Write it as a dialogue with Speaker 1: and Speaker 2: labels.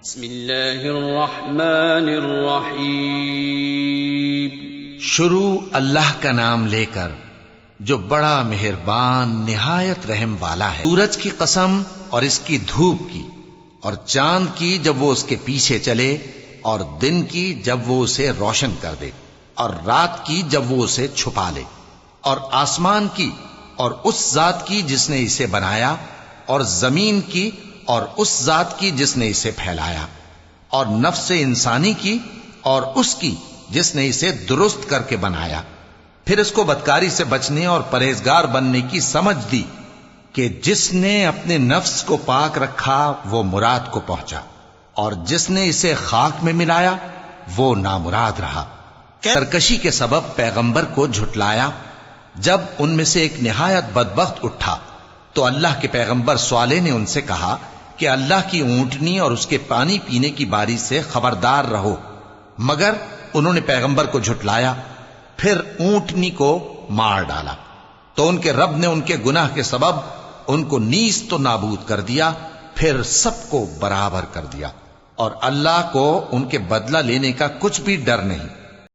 Speaker 1: بسم اللہ الرحمن الرحیم
Speaker 2: شروع اللہ کا نام لے کر جو بڑا مہربان نہایت رحم والا ہے۔ سورج کی قسم اور اس کی دھوپ کی، اور چاند کی جب وہ اس کے پیچھے چلے، اور دن کی جب وہ اسے روشن کر دے، اور رات کی جب وہ اسے چھپا لے، اور آسمان کی اور اس ذات کی جس نے اسے بنایا، اور زمین کی اور اس ذات کی جس نے اسے پھیلایا، اور نفس انسانی کی اور اس کی جس نے اسے درست کر کے بنایا۔ پھر اس کو بدکاری سے بچنے اور پرہیزگار بننے کی سمجھ دی کہ جس نے اپنے نفس کو پاک رکھا وہ مراد کو پہنچا، اور جس نے اسے خاک میں ملایا وہ نامراد رہا۔ سرکشی کے سبب پیغمبر کو جھٹلایا۔ جب ان میں سے ایک نہایت بدبخت اٹھا تو اللہ کے پیغمبر صالح نے ان سے کہا کہ اللہ کی اونٹنی اور اس کے پانی پینے کی باری سے خبردار رہو، مگر انہوں نے پیغمبر کو جھٹلایا۔ پھر اونٹنی کو مار ڈالا تو ان کے رب نے ان کے گناہ کے سبب ان کو نیست و نابود کر دیا، پھر سب کو برابر کر دیا، اور اللہ کو ان کے بدلہ لینے کا کچھ بھی ڈر نہیں۔